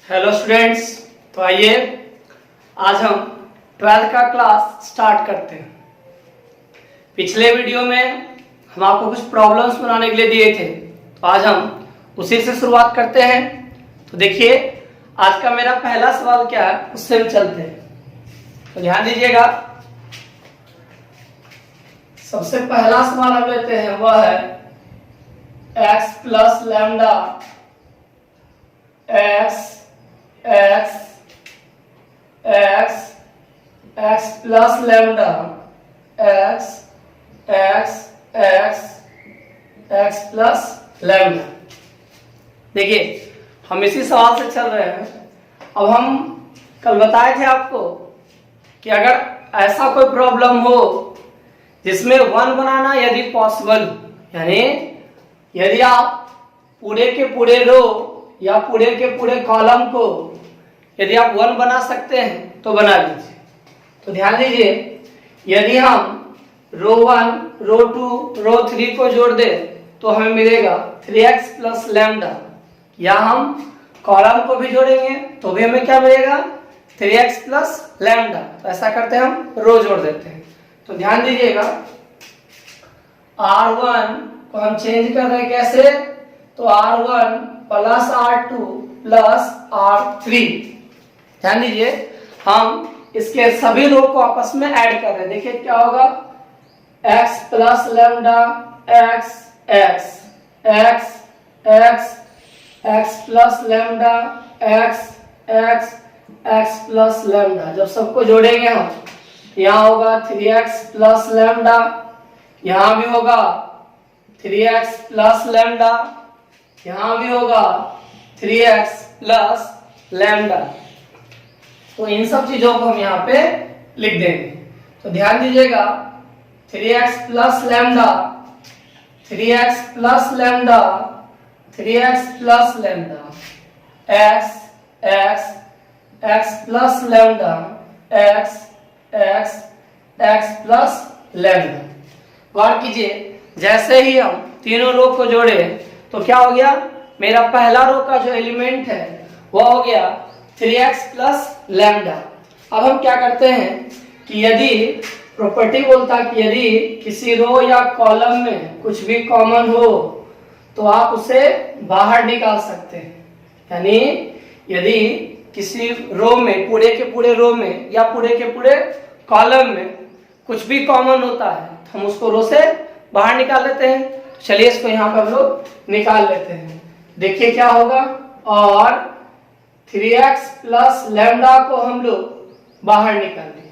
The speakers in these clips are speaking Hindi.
हेलो स्टूडेंट्स, तो आइए आज हम 12th का क्लास स्टार्ट करते हैं। पिछले वीडियो में हम आपको कुछ प्रॉब्लम्स बनाने के लिए दिए थे, तो आज हम उसी से शुरुआत करते हैं। तो देखिए आज का मेरा पहला सवाल क्या है, उससे हम चलते हैं। तो ध्यान दीजिएगा, सबसे पहला सवाल हम लेते हैं, वह है x plus lambda x plus lambda x plus lambda. देखिए हम इसी सवाल से चल रहे हैं। अब हम कल बताए थे आपको कि अगर ऐसा कोई प्रॉब्लम हो जिसमें 1 बनाना यदि पॉसिबल, यानी यदि आप पूरे के पूरे रो या पूरे के पूरे कॉलम को यदि आप 1 बना सकते हैं तो बना लीजिए। तो ध्यान दीजिए, यदि हम रो 1, रो 2, रो 3 को जोड़ दें तो हमें मिलेगा 3x प्लस लैम्डा, या हम कॉलम को भी जोड़ेंगे तो भी हमें क्या मिलेगा, 3x प्लस लैम्डा। तो ऐसा करते हैं, हम रो जोड़ देते हैं। तो ध्यान दीजिएगा, R1 को हम चेंज कर रहे हैं कैसे, तो R1 plus R2 plus R3। ध्यान दीजिए, हम इसके सभी रो को आपस में ऐड कर रहे हैं। देखिए क्या होगा, x plus lambda x plus lambda x plus lambda. जब सबको जोड़ेंगे हम, यहाँ होगा 3x प्लस लैम्डा, यहाँ भी होगा 3x प्लस लैम्डा, यहाँ भी होगा 3x प्लस लैम्डा। तो इन सब चीजों को हम यहाँ पे लिख देंगे। तो ध्यान दीजिएगा, 3x plus lambda, 3x plus lambda, 3x plus lambda, x plus lambda, x plus lambda. गौर कीजिए, जैसे ही हम तीनों रो को जोड़े तो क्या हो गया, मेरा पहला रो का जो एलिमेंट है वह हो गया 3x प्लस लैम्डा। अब हम क्या करते हैं कि यदि प्रॉपर्टी बोलता कि यदि किसी रो या कॉलम में कुछ भी कॉमन हो तो आप उसे बाहर निकाल सकते हैं। यानी यदि किसी रो में, पूरे के पूरे रो में या पूरे के पूरे कॉलम में कुछ भी कॉमन होता है तो हम उसको रो से बाहर निकाल लेते हैं। चलिए इसको यहाँ पर हम लोग निकाल लेते हैं। देखिए क्या होगा, और 3x प्लस लैम्डा को हम लोग बाहर निकाल लेंगे।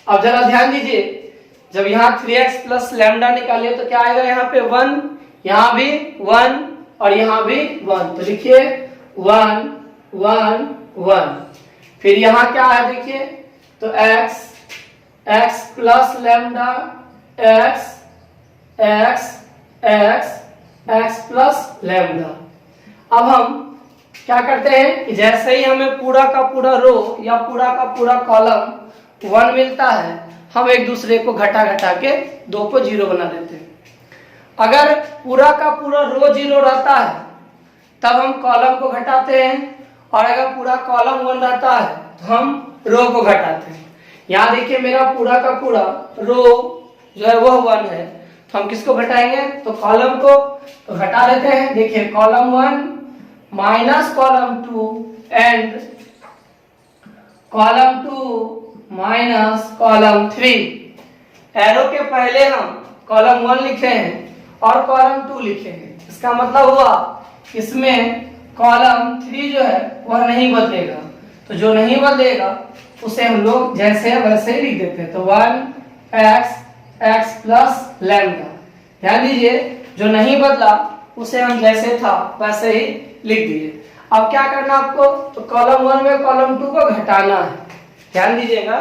अब जरा ध्यान दीजिए, जब यहाँ 3x प्लस लैम्डा निकालिए तो क्या आएगा, यहाँ पे 1, यहाँ भी 1 और यहाँ भी 1। तो लिखिए 1 1 1। फिर यहाँ क्या है, देखिए तो x plus lambda x plus lambda. अब हम क्या करते हैं कि जैसे ही हमें पूरा का पूरा रो या पूरा का पूरा कॉलम 1 मिलता है, हम एक दूसरे को घटा घटा के 2 को 0 बना देते हैं। अगर पूरा का पूरा रो 0 रहता है तब हम कॉलम को घटाते हैं, और अगर पूरा कॉलम 1 रहता है तो हम रो को घटाते हैं। यहाँ देखिए मेरा पूरा का पूरा रो जो है वह 1 है, तो हम किसको घटाएंगे, तो कॉलम को तो घटा देते हैं। देखिए column 1 minus column 2 and column 2 minus column 3। Arrow के पहले हम कॉलम 1 लिखे हैं और कॉलम 2 लिखे हैं। इसका मतलब हुआ इसमें कॉलम 3 जो है वह नहीं बदलेगा। तो जो नहीं बदलेगा उसे हम लोग जैसे है वैसे ही लिख देते हैं। तो 1x प्लस लैम्डा। ध्यान दीजिए, जो नहीं बदला उसे हम जैसे था वैसे ही लिख दिए। अब क्या करना आपको, तो कॉलम 1 में कॉलम 2 को घटाना है। ध्यान दीजिएगा,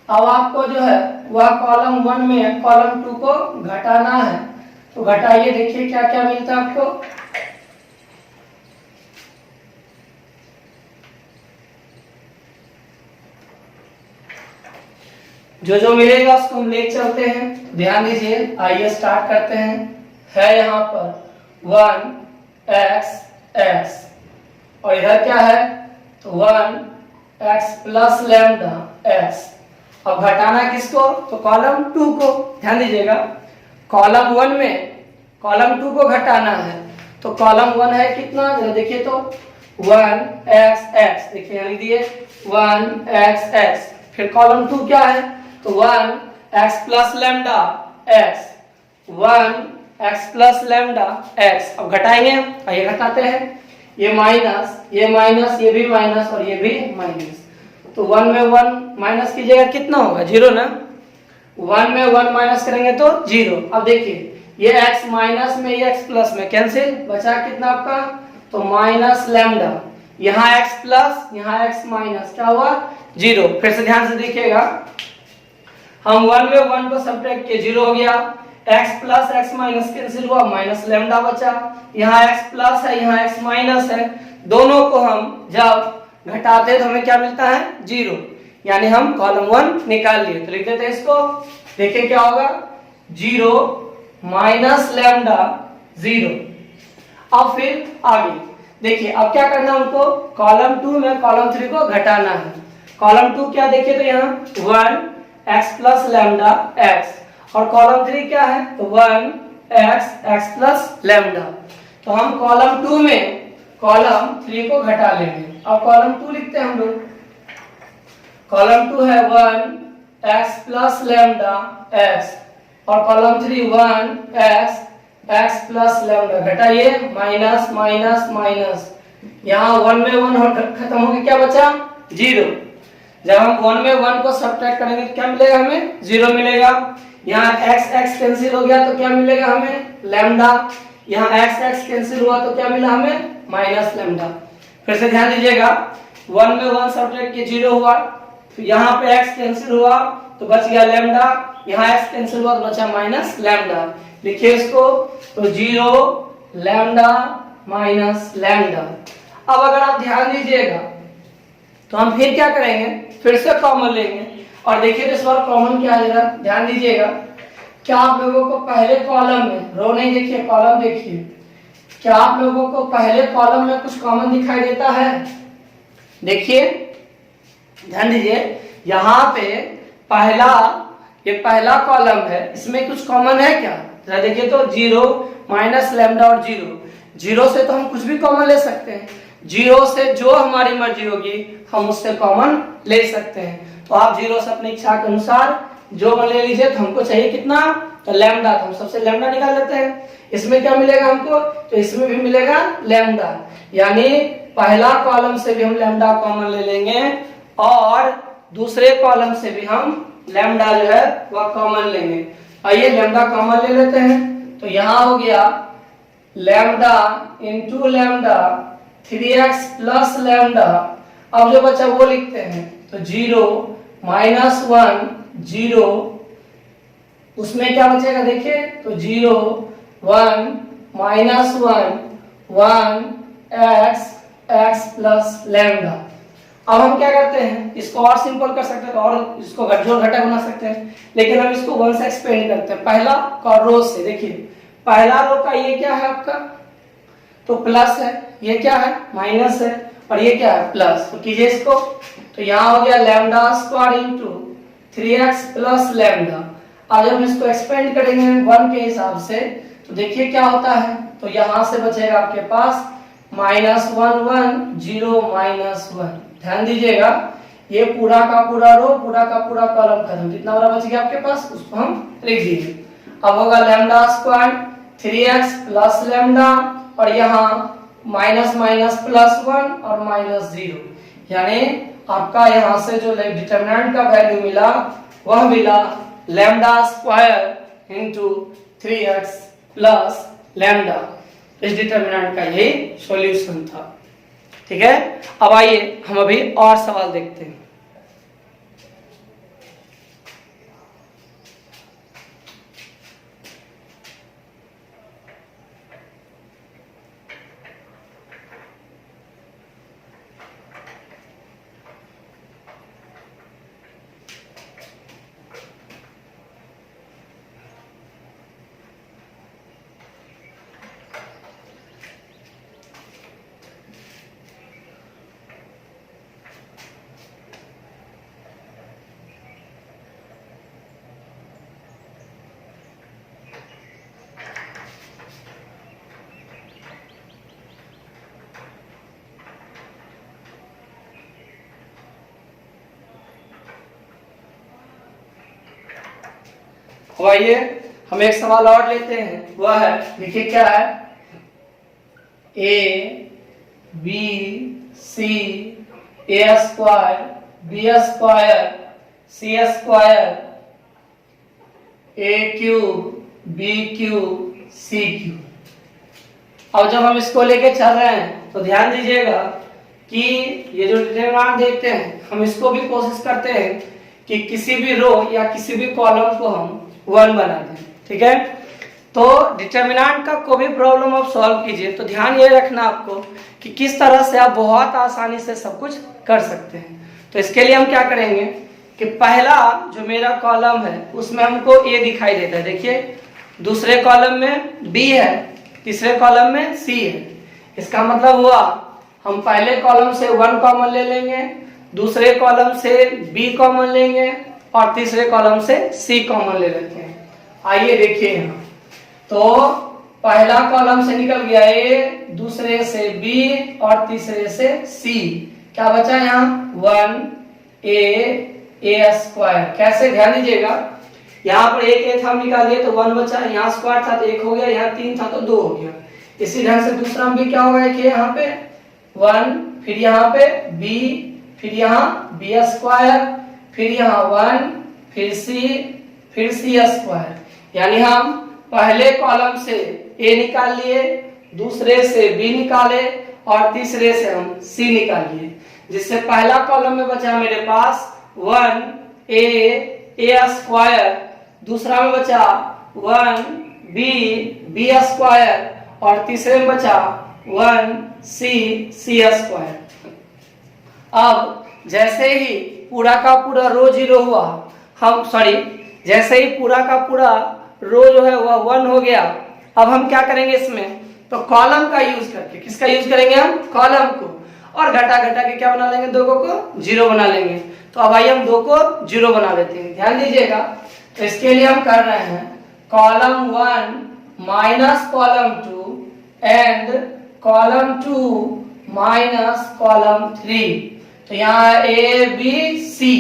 अब आपको जो है वह कॉलम 1 में कॉलम 2 को घटाना है। तो घटाइए, देखिए क्या क्या मिलता है आपको। जो मिलेगा उसको हम ले चलते हैं। ध्यान दीजिए, आइए स्टार्ट करते हैं। है यहाँ पर 1 x और इधर क्या है, तो 1x प्लस लैम्डा x। अब घटाना किसको, तो कॉलम 2 को। ध्यान दीजिएगा, कॉलम 1 में कॉलम 2 को घटाना है, तो कॉलम 1 है कितना, देखिए तो 1x, देखिए यहाँ लिख दिए 1x। फिर कॉलम 2 क्या है, तो 1x plus lambda x, 1x plus lambda x। अब घटाएंगे, ये घटाते हैं, ये माइनस, ये माइनस, ये भी माइनस और ये भी माइनस, तो 1 में 1 माइनस कीजिएगा कितना होगा, 0 ना। 1 में 1 माइनस करेंगे तो 0। अब देखिए ये x माइनस में, ये x प्लस में कैंसिल, बचा कितना आपका, तो माइनस लैम्डा। यहाँ x प्लस, यहाँ x माइनस, क्या हुआ, 0। फिर से ध्यान से देखिएगा, हम 1 में 1 को सब्ट्रैक्ट किए, 0 हो गया। x plus x minus cancel हुआ, माइनस लैम्डा बचा। यहाँ x प्लस है, यहाँ x माइनस है, दोनों को हम जब घटाते हैं तो हमें क्या मिलता है, 0। यानी हम कॉलम 1 निकाल लिए। तो लिख देते हैं इसको, देखिए क्या होगा, 0 माइनस लैम्डा 0। अब फिर आगे देखिए, अब क्या करना है हमको, कॉलम 2 में कॉलम 3 को घटाना है। कॉलम 2 क्या, देखिए तो यहाँ 1x प्लस लैम्डा x, और कॉलम 3 क्या है, तो 1x प्लस लैम्डा। तो हम कॉलम 2 में कॉलम 3 को घटा लेंगे। अब कॉलम 2 लिखते हैं हम लोग, कॉलम 2 है 1x प्लस लैम्डा x, और कॉलम 3 1x प्लस लैम्डा। घटाइए, माइनस माइनस माइनस, यहाँ 1 में 1 खत्म हो गया, क्या बचा, 0। जब हम 1 में 1 को सब्ट्रैक्ट करेंगे तो क्या मिलेगा, हमें 0 मिलेगा। यहाँ x कैंसिल हो गया तो क्या मिलेगा हमें, लैम्डा। यहाँ x कैंसिल हुआ तो क्या मिला हमें, माइनस लैम्डा। फिर से ध्यान दीजिएगा, 1 में 1 सब्ट्रैक्ट किए, 0 हुआ। फिर यहाँ पे x कैंसिल हुआ तो बच गया लैम्डा, यहाँ x कैंसिल हुआ तो बचा माइनस लैम्डा। लिखिए इसको, तो 0 लैम्डा माइनस लैम्डा। अब अगर आप ध्यान दीजिएगा तो हम फिर क्या करेंगे, फिर से कॉमन लेंगे, और देखिए तो इस बार कॉमन क्या आएगा, ध्यान दीजिएगा। क्या आप लोगों को पहले कॉलम में, रो नहीं देखिए, कॉलम देखिए, क्या आप लोगों को पहले कॉलम में कुछ कॉमन दिखाई देता है, देखिए ध्यान दीजिए, यहाँ पे पहला, ये पहला कॉलम है, इसमें कुछ कॉमन है क्या, जरा देखिए तो 0 माइनस लैम्डा और 0 से तो हम कुछ भी कॉमन ले सकते हैं, 0 से जो हमारी मर्जी होगी हम उससे कॉमन ले सकते हैं। तो आप 0 से अपनी इच्छा के अनुसार जो ले लीजिए। तो हमको चाहिए कितना, तो लैम्डा, तो हम सबसे लैम्डा निकाल लेते हैं। इसमें क्या मिलेगा हमको, तो इसमें भी मिलेगा लैम्डा, यानी पहला कॉलम से भी हम लैम्डा कॉमन ले लेंगे और दूसरे कॉलम से भी हम लैम्डा जो है वह कॉमन लेंगे। आइए लैम्डा कॉमन ले लेते हैं, तो यहाँ हो गया lambda into lambda 3x plus lambda. अब जो बचा वो लिखते हैं, तो 0 माइनस 1 0, उसमें क्या बचेगा देखिए, तो 0 1 माइनस 1 x प्लस लैम्डा। अब हम क्या करते हैं, इसको और सिंपल कर सकते हैं, और इसको जोड़ घटा बना सकते हैं, लेकिन हम इसको 1 से एक्सपेंड करते हैं। पहला रो से देखिए, पहला रो का ये क्या है आपका, तो प्लस है, ये क्या है माइनस है, और ये क्या है प्लस। तो कीजिए इसको, तो यहाँ हो गया lambda square into 3x plus lambda. अब जब हम इसको एक्सपेंड करेंगे 1 के हिसाब से, तो देखिए क्या होता है, तो यहाँ से बचेगा आपके पास माइनस 1 1 0 माइनस 1। ध्यान दीजिएगा, ये पूरा का पूरा रो, पूरा का पूरा कॉलम खत्म, कितना बड़ा बच गया आपके पास, उसको हम लिख दीजिए। अब होगा lambda square 3x plus lambda, और यहाँ माइनस माइनस प्लस 1 और माइनस 0, यानी आपका यहाँ से जो डिटरमिनेंट का वैल्यू मिला वह मिला lambda square into 3x plus lambda. इस डिटरमिनेंट का यही सॉल्यूशन था। ठीक है, अब आइए हम अभी और सवाल देखते हैं। अब आइए हम एक सवाल और लेते हैं, वह है, देखिए क्या है, A B C A square B square C square A cube B cube C cube. अब जब हम इसको लेके चल रहे हैं तो ध्यान दीजिएगा कि ये जो डिटरमिनेंट देखते हैं, हम इसको भी कोशिश करते हैं कि किसी भी रो या किसी भी कॉलम को हम 1 बना दें, ठीक है। तो डिटरमिनेंट का कोई भी प्रॉब्लम आप सॉल्व कीजिए तो ध्यान ये रखना आपको कि किस तरह से आप बहुत आसानी से सब कुछ कर सकते हैं। तो इसके लिए हम क्या करेंगे कि पहला जो मेरा कॉलम है उसमें हमको ए दिखाई देता है, देखिए, दूसरे कॉलम में बी है, तीसरे कॉलम में सी है। इसका मतलब हुआ हम पहले कॉलम से 1 कॉमन ले लेंगे, दूसरे कॉलम से बी कॉमन लेंगे और तीसरे कॉलम से सी कॉमन ले लेते हैं। आइए देखिए यहाँ, तो पहला कॉलम से निकल गया ए, दूसरे से बी और तीसरे से सी। क्या बचा यहाँ 1 ए स्क्वायर। कैसे, ध्यान दीजिएगा, यहाँ पर एक ए था हम निकाल दिए तो 1 बचा, यहाँ स्क्वायर था तो 1 हो गया, यहाँ 3 था तो 2 हो गया। इसी ढंग से दूसरा में भी क्या होगा कि यहाँ पे 1, फिर यहाँ पे b, फिर यहाँ बी स्क्वायर, फिर यहाँ 1, फिर सी स्क्वायर। यानी हम पहले कॉलम से a निकाल लिए, दूसरे से b निकाले और तीसरे से हम c निकाल लिए, जिससे पहला कॉलम में बचा मेरे पास 1 ए स्क्वायर, दूसरा में बचा 1 बी स्क्वायर और तीसरे में बचा 1 सी स्क्वायर। अब जैसे ही पूरा का पूरा रो 0 हुआ, जैसे ही पूरा का पूरा रो जो है वह 1 हो गया, अब हम क्या करेंगे इसमें, तो कॉलम का यूज करके, किसका यूज करेंगे हम, कॉलम को, और घटा के क्या बना लेंगे, 2 को 0 बना लेंगे। तो अब आइए हम 2 को 0 बना लेते हैं, ध्यान दीजिएगा। तो इसके लिए हम कर रहे हैं column 1 minus column 2 and column 2 minus column 3। तो यहाँ ए बी सी।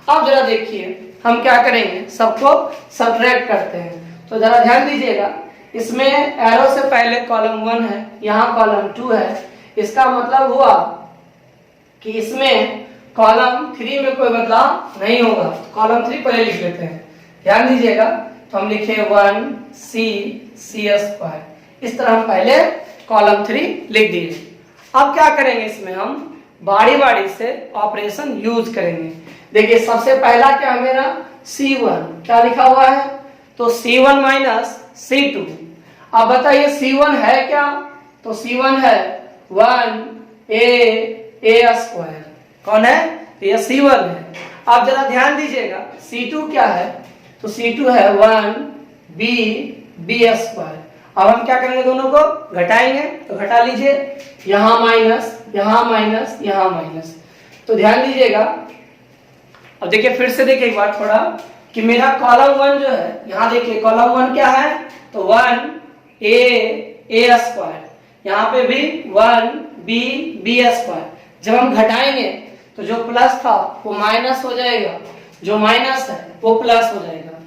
अब जरा देखिए हम क्या करेंगे, सबको सब्ट्रैक्ट करते हैं। तो जरा ध्यान दीजिएगा, इसमें एरो से पहले कॉलम 1 है, यहाँ कॉलम 2 है। इसका मतलब हुआ कि इसमें कॉलम 3 में कोई बदलाव नहीं होगा। तो कॉलम 3 पहले लिख लेते हैं, ध्यान दीजिएगा। तो हम लिखे 1 सी स्क्वायर। इस तरह हम पहले कॉलम 3 लिख दिए। अब क्या करेंगे, इसमें हम बारी से ऑपरेशन यूज करेंगे। देखिए सबसे पहला क्या है मेरा, C1 क्या लिखा हुआ है, तो C1 माइनस C2। अब बताइए C1 है क्या, तो C1 है 1 ए स्क्वायर। कौन है, तो ये C1 है। अब जरा ध्यान दीजिएगा C2 क्या है, तो C2 है 1 बी स्क्वायर। अब हम क्या करेंगे, दोनों को घटाएंगे, तो घटा लीजिए, यहाँ माइनस यहाँ माइनस यहाँ माइनस। तो ध्यान दीजिएगा, अब देखिए फिर से देखिए एक बार थोड़ा कि मेरा कॉलम 1 जो है, यहाँ देखिए कॉलम 1 क्या है, तो 1 ए स्क्वायर, यहाँ पे भी 1 बी स्क्वायर। जब हम घटाएंगे तो जो प्लस था वो माइनस हो जाएगा, जो माइनस है वो प्लस हो जाएगा।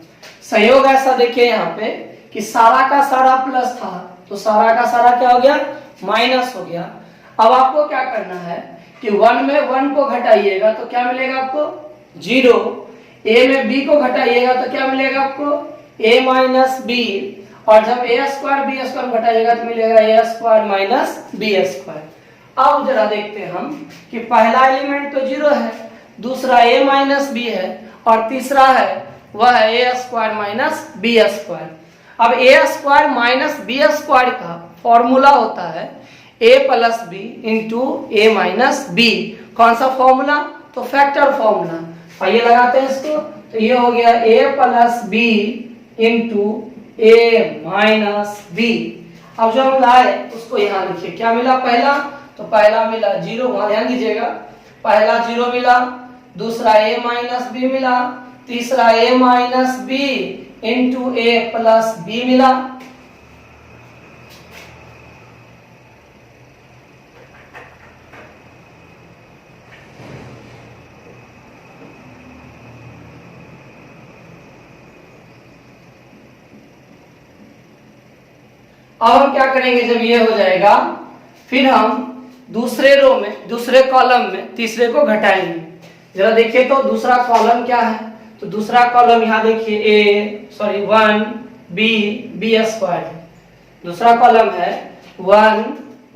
संयोग ऐसा देखिए यहाँ पे कि सारा का सारा प्लस था तो सारा का सारा क्या हो गया, माइनस हो गया। अब आपको क्या करना है कि 1 में 1 को घटाइएगा तो क्या मिलेगा आपको, 0। a में b को घटाइएगा तो क्या मिलेगा आपको, a माइनस b। और जब a स्क्वायर b स्क्वायर घटाइएगा तो मिलेगा a square minus b square. अब जरा देखते हैं हम कि पहला एलिमेंट तो 0 है, दूसरा a माइनस b है और तीसरा है वह है a square minus b square. अब a square minus b square का फॉर्मूला होता है a plus B into A minus B. कौन सा फॉर्मूला, तो फैक्टर फॉर्मूला। आइए लगाते हैं इसको, तो ये हो गया a plus B into A minus B. अब जो हम लाए उसको यहाँ लिखिए, क्या मिला पहला, तो पहला मिला 0, वहां ध्यान दीजिएगा, पहला 0 मिला, दूसरा a माइनस बी मिला, तीसरा a minus B into A plus B मिला। अब हम क्या करेंगे, जब ये हो जाएगा फिर हम दूसरे रो में, दूसरे कॉलम में तीसरे को घटाएंगे। जरा देखिए तो दूसरा कॉलम क्या है, तो दूसरा कॉलम यहाँ देखिए 1 बी स्क्वायर है। दूसरा कॉलम है 1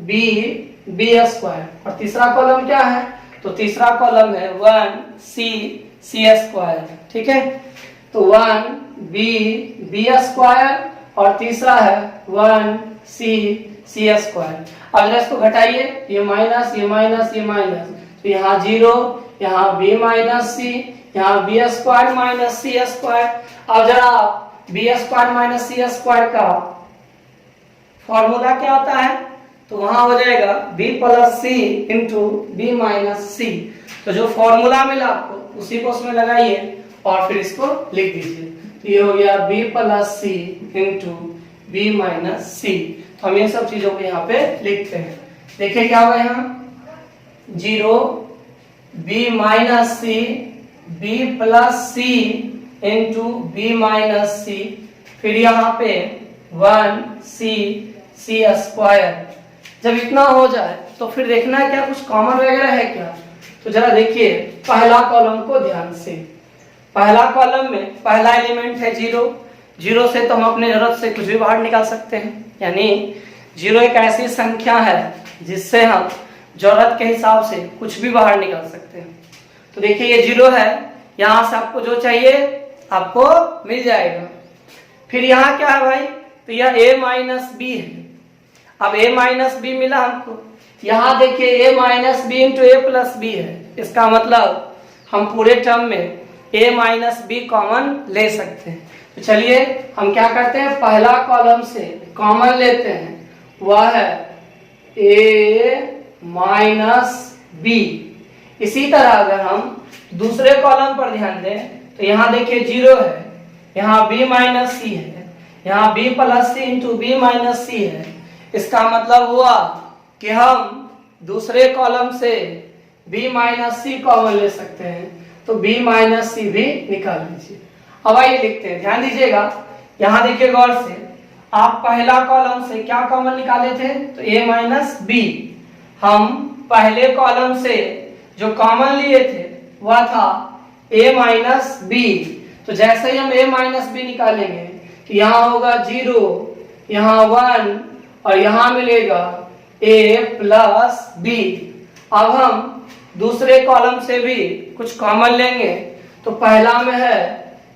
बी स्क्वायर और तीसरा कॉलम क्या है, तो तीसरा कॉलम है 1 सी स्क्वायर। ठीक है, तो 1 बी स्क्वायर और तीसरा है 1 सी स्क्वायर। अब जरा इसको घटाइए, ये माइनस ये माइनस ये माइनस, तो यहाँ 0, यहाँ बी माइनस सी, यहाँ B square minus C square. अब जरा B square minus C square का फॉर्मूला क्या होता है, तो वहां हो जाएगा b plus C into B minus C. तो जो फॉर्मूला मिला आपको उसी को उसमें लगाइए और फिर इसको लिख दीजिए। तो ये हो गया b plus C into B minus C. तो हम ये सब चीजों को यहाँ पे लिखते हैं। देखिए क्या होगा, यहाँ 0 b minus C B plus C into B minus C, फिर यहाँ पे 1 सी स्क्वायर। जब इतना हो जाए तो फिर देखना है क्या कुछ कॉमन वगैरह है क्या। तो जरा देखिए पहला कॉलम को ध्यान से, पहला कॉलम में पहला एलिमेंट है 0 से तो हम अपने जरूरत से कुछ भी बाहर निकाल सकते हैं, यानी 0 एक ऐसी संख्या है जिससे हम जरूरत के हिसाब से कुछ भी बाहर निकाल सकते हैं। तो देखिए ये 0 है, यहाँ से आपको जो चाहिए आपको मिल जाएगा। फिर यहाँ क्या है भाई, तो यह a माइनस बी है। अब a माइनस बी मिला हमको, यहाँ देखिए a minus B into A plus B है। इसका मतलब हम पूरे टर्म में a माइनस बी कॉमन ले सकते हैं। तो चलिए हम क्या करते हैं, पहला कॉलम से कॉमन लेते हैं, वह है a माइनस बी। इसी तरह अगर हम दूसरे कॉलम पर ध्यान दें तो यहाँ देखिए 0 है, यहाँ b माइनस सी है, यहाँ b plus C into B minus सी है। इसका मतलब हुआ कि हम दूसरे कॉलम से b माइनस सी कॉमन ले सकते हैं, तो b माइनस सी भी निकाल लीजिए। अब आइए लिखते हैं, ध्यान दीजिएगा, यहाँ देखिए गौर से, आप पहला कॉलम से क्या कॉमन निकाले थे, तो a माइनस बी। हम पहले कॉलम से जो कॉमन लिए थे वह था a माइनस बी। तो जैसे ही हम a माइनस बी निकालेंगे तो यहाँ होगा 0, यहाँ 1 और यहाँ मिलेगा a प्लस बी। अब हम दूसरे कॉलम से भी कुछ कॉमन लेंगे, तो पहला में है,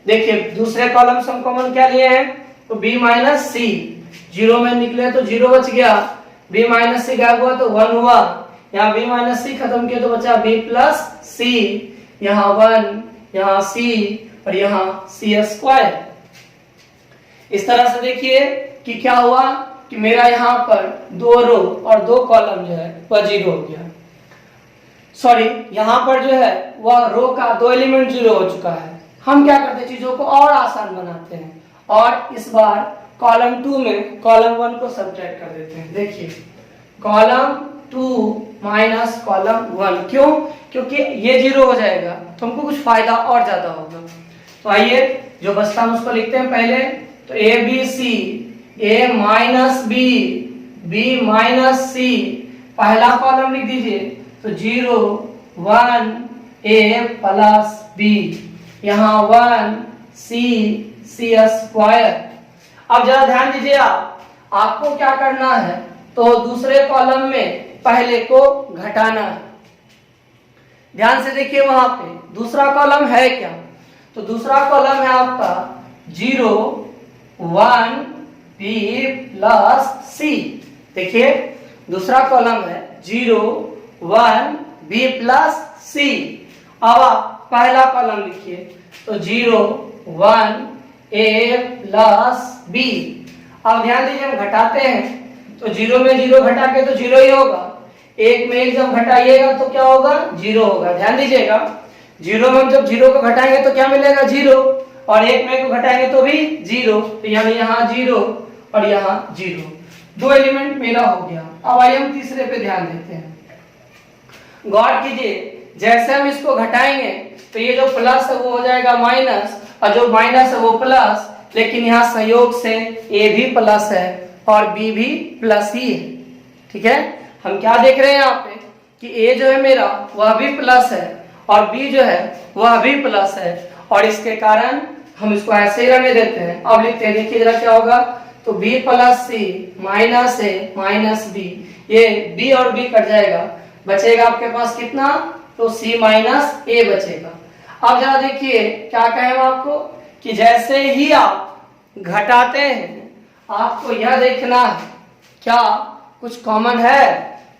देखिए दूसरे कॉलम से हम कॉमन क्या लिए हैं, तो b माइनस सी। 0 में निकले तो 0 बच गया, b माइनस सी गायब हुआ तो 1 हुआ, यहाँ b माइनस सी खत्म किया तो बचा b प्लस सी, यहाँ 1, यहाँ c और यहाँ c स्क्वायर। इस तरह से देखिए कि क्या हुआ कि मेरा यहाँ पर 2 रो और 2 कॉलम जो है वह 0 हो गया। सॉरी, यहाँ पर जो है वह रो का 2 एलिमेंट 0 हो चुका है। हम क्या करते हैं, चीजों को और आसान बनाते हैं और इस बार कॉलम 2 में कॉलम 1 को सब्ट्रैक्ट कर देते हैं। देखिए कॉलम 2 माइनस कॉलम 1, क्यों, क्योंकि ये 0 हो जाएगा तो हमको कुछ फायदा और ज्यादा होगा। तो आइए जो बचता है उसको लिखते हैं पहले, तो A B C, A minus B, B minus C, पहला कॉलम लिख दीजिए, तो 0 1 ए प्लस बी, यहाँ 1 सी स्क्वायर। अब जरा ध्यान दीजिए, आपको क्या करना है, तो दूसरे कॉलम में पहले को घटाना है। ध्यान से देखिए वहां पे दूसरा कॉलम है क्या, तो दूसरा कॉलम है आपका 0 1 बी प्लस सी। देखिए दूसरा कॉलम है 0 1 बी प्लस सी। अब आप पहला कॉलम लिखिए, तो 0 1 ए प्लस बी। अब ध्यान दीजिए हम घटाते हैं तो 0 में 0 घटा के तो 0 ही होगा, 1 में 1 जब घटाइएगा तो क्या होगा, 0 होगा। ध्यान दीजिएगा 0 में हम जब 0 को घटाएंगे तो क्या मिलेगा, 0, और 1 में 1 को घटाएंगे तो भी 0, तो यानी यहाँ 0 और यहाँ 0, 2 एलिमेंट मेरा हो गया। अब आइए हम तीसरे पे ध्यान देते हैं। गौर कीजिए जैसे हम इसको घटाएंगे तो ये जो प्लस है वो हो जाएगा माइनस, और जो माइनस है वो प्लस, लेकिन यहाँ संयोग से ए भी प्लस है और बी भी प्लस ही है। ठीक है, हम क्या देख रहे हैं यहाँ पे कि ए जो है मेरा वह भी प्लस है और बी जो है वह भी प्लस है, और इसके कारण हम इसको ऐसे ही रहने देते हैं। अब लिखते हैं, देखिए जरा क्या होगा, तो b प्लस सी माइनस ए माइनस बी, ये b और b कट जाएगा, बचेगा आपके पास कितना, तो c माइनस ए बचेगा। अब जरा देखिए क्या कहें हम आपको कि जैसे ही आप घटाते हैं आपको यह देखना है क्या कुछ कॉमन है,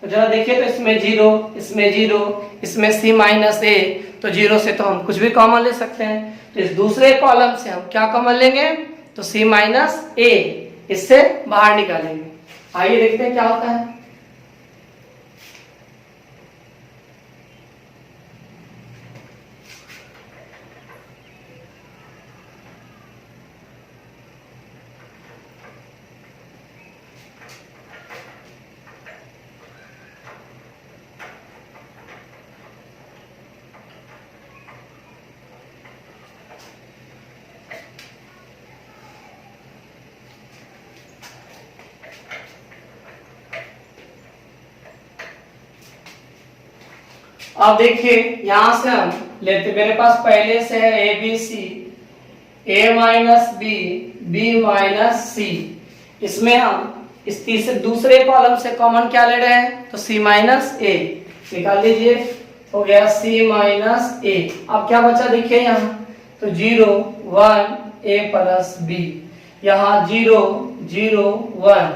तो जरा देखिए, तो इसमें जीरो, इसमें जीरो, इसमें c माइनस ए, तो जीरो से तो हम कुछ भी कॉमन ले सकते हैं, तो इस दूसरे कॉलम से हम क्या कॉमन लेंगे, तो c माइनस ए, इससे बाहर निकालेंगे। आइए देखते हैं क्या होता है। अब देखिए यहां से हम लेते, मेरे पास पहले से है A B C, A minus B, B minus C, इसमें हम इस तीसरे दूसरे कॉलम से कॉमन क्या ले रहे हैं, तो c माइनस ए निकाल लीजिए, हो गया c माइनस ए। अब क्या बचा देखिए यहाँ, तो 0 1 a प्लस बी, यहाँ 0 0 1,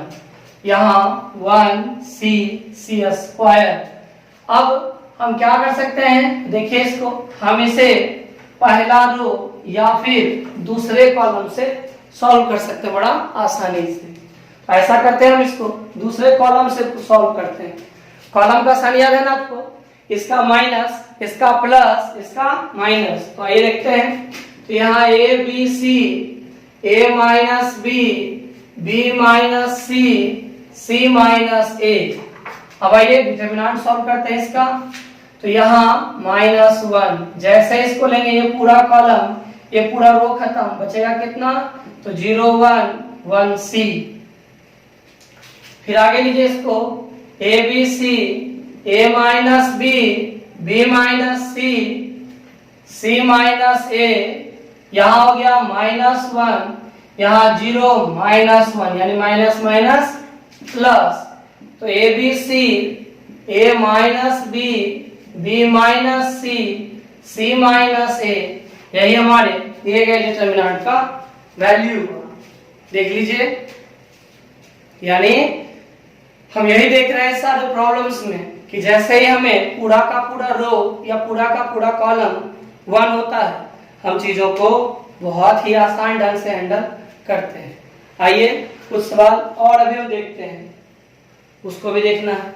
यहाँ 1 c स्क्वायर। अब हम क्या कर सकते हैं, देखिए इसको हम इसे पहला रो या फिर दूसरे कॉलम से सॉल्व कर सकते हैं बड़ा आसानी से। ऐसा करते हैं, हम इसको दूसरे कॉलम से सॉल्व करते हैं। कॉलम का साइन याद है ना आपको, इसका माइनस, इसका प्लस, इसका माइनस, तो आइए देखते हैं। तो यहाँ A B C, A minus B, B minus C, C minus A. अब आइए डिटरमिनेंट सॉल्व करते हैं इसका, तो यहाँ -1, जैसे इसको लेंगे ये पूरा कॉलम, ये पूरा रो खत्म, बचेगा कितना, तो 0 1 1 सी। फिर आगे लीजिए इसको, A B C, A minus B, B minus C, C minus A, यहाँ हो गया -1, यहाँ 0 -1, यानी माइनस माइनस प्लस, तो A B C, A minus B, B minus C, C minus A, यही हमारे दिए गए डिटरमिनेंट का वैल्यू। देख लीजिए, यानी हम यही देख रहे हैं सारे प्रॉब्लम्स में कि जैसे ही हमें पूरा का पूरा रो या पूरा का पूरा कॉलम 1 होता है, हम चीजों को बहुत ही आसान ढंग से हैंडल करते हैं। आइए कुछ सवाल और अभी हम देखते हैं, उसको भी देखना है।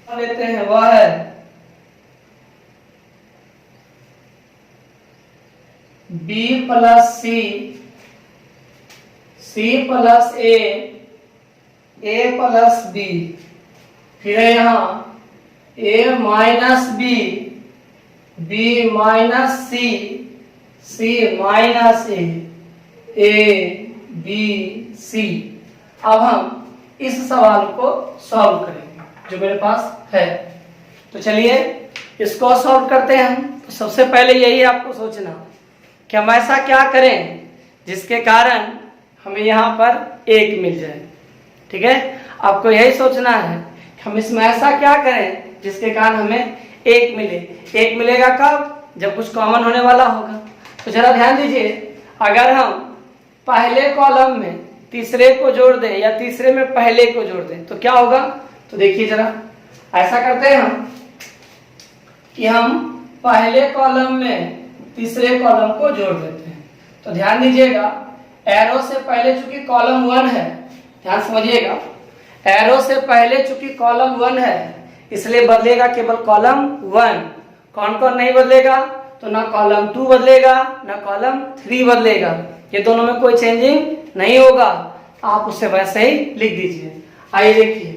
लेते हैं, वह है b plus C, C plus A plus B, फिर है यहाँ a minus B minus C minus A B C. अब हम इस सवाल को सॉल्व करेंगे जो मेरे पास है, तो चलिए इसको सॉल्व करते हैं हम। तो सबसे पहले यही आपको सोचना कि हम ऐसा क्या करें जिसके कारण हमें यहाँ पर 1 मिल जाए। ठीक है, आपको यही सोचना है कि हम इसमें ऐसा क्या करें जिसके कारण हमें 1 मिले। 1 मिलेगा कब, जब कुछ कॉमन होने वाला होगा। तो जरा ध्यान दीजिए, अगर हम पहले कॉलम में तीसरे को जोड़ दें या तीसरे में पहले को जोड़ दें तो क्या होगा, तो देखिए जरा, ऐसा करते हैं हम कि हम पहले कॉलम में तीसरे कॉलम को जोड़ देते हैं। तो ध्यान दीजिएगा, एरो से पहले चूंकि कॉलम 1 है, ध्यान समझिएगा, एरो से पहले चूंकि कॉलम 1 है इसलिए बदलेगा केवल कॉलम 1। कौन कौन नहीं बदलेगा? तो ना कॉलम 2 बदलेगा ना कॉलम 3 बदलेगा, ये दोनों में कोई चेंजिंग नहीं होगा। आप उसे वैसे ही लिख दीजिए। आइए देखिए,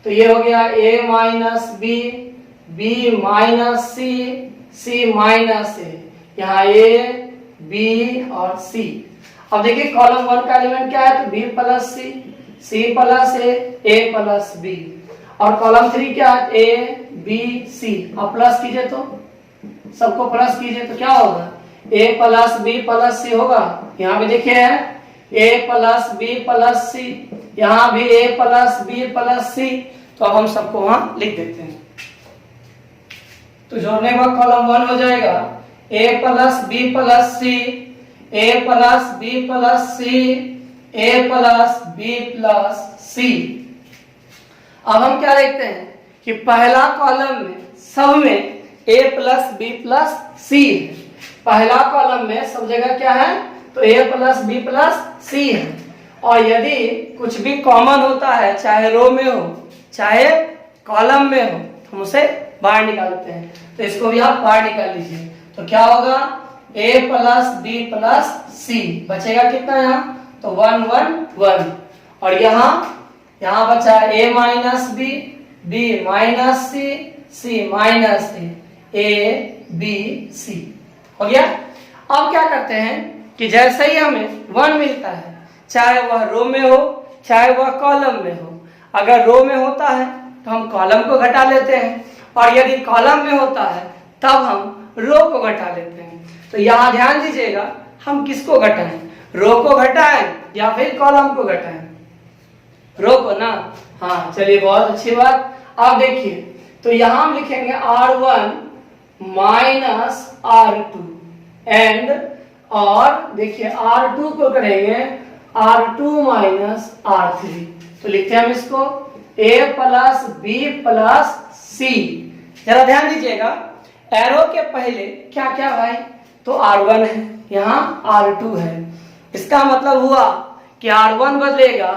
तो ये हो गया a minus B, b minus C, c minus A, यहाँ a b और c। अब देखिए कॉलम 1 का एलिमेंट क्या है? तो b plus C, c plus a plus b। और कॉलम 3 क्या है? a b c। अब प्लस कीजिए, तो सबको प्लस कीजिए तो क्या होगा? a plus b plus c होगा। यहाँ भी देखिए है a plus b plus c, यहाँ भी a plus b plus c। तो अब हम सबको वहां लिख देते हैं। तो जोड़ने के बाद कॉलम 1 हो जाएगा a plus b plus c, a plus b plus c, a plus b plus c। अब हम क्या देखते हैं कि पहला कॉलम में सब में a plus b plus c है। पहला कॉलम में सब जगह क्या है? तो a plus b plus c है। और यदि कुछ भी कॉमन होता है, चाहे रो में हो चाहे कॉलम में हो, हम उसे बाहर निकालते हैं। तो इसको भी आप बाहर निकाल लीजिए। तो क्या होगा? a plus b plus c बचेगा कितना यहाँ? तो 1 1 1। और यहाँ बचा a minus b, b minus c, c minus a b c। हो गया। अब क्या करते हैं कि जैसे ही हमें 1 मिलता है, चाहे वह रो में हो चाहे वह कॉलम में हो, अगर रो में होता है तो हम कॉलम को घटा लेते हैं, और यदि कॉलम में होता है तब हम रो को घटा लेते हैं। तो यहाँ ध्यान दीजिएगा, हम किसको घटाएं? रो को घटाएं या फिर कॉलम को घटाएं? रो को ना। हाँ चलिए, बहुत अच्छी बात। अब देखिए, तो यहाँ हम लिखेंगे R1 माइनस R2 एंड, और देखिए R2 को करेंगे R2 माइनस R3। तो लिखते हैं हम इसको a plus b plus c। जरा ध्यान दीजिएगा, एरो के पहले क्या क्या भाई? तो R1 है, यहाँ R2 है। इसका मतलब हुआ कि R1 बदलेगा,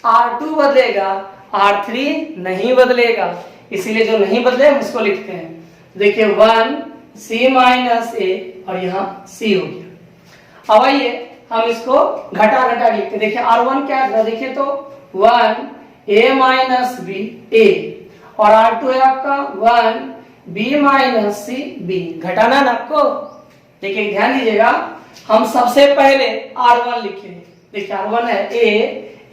R2 बदलेगा, R3 नहीं बदलेगा। इसीलिए जो नहीं बदले हम उसको लिखते हैं। देखिए 1 c माइनस a, और यहाँ c हो गया। अब आइए हम इसको घटा घटा लिखते हैं। देखिए R1 क्या है? देखिए तो 1 a माइनस b a, और R2 है आपका 1 b माइनस c b। घटाना ना आपको। देखिए ध्यान दीजिएगा, हम सबसे पहले R1 लिखे। देखिए R1 है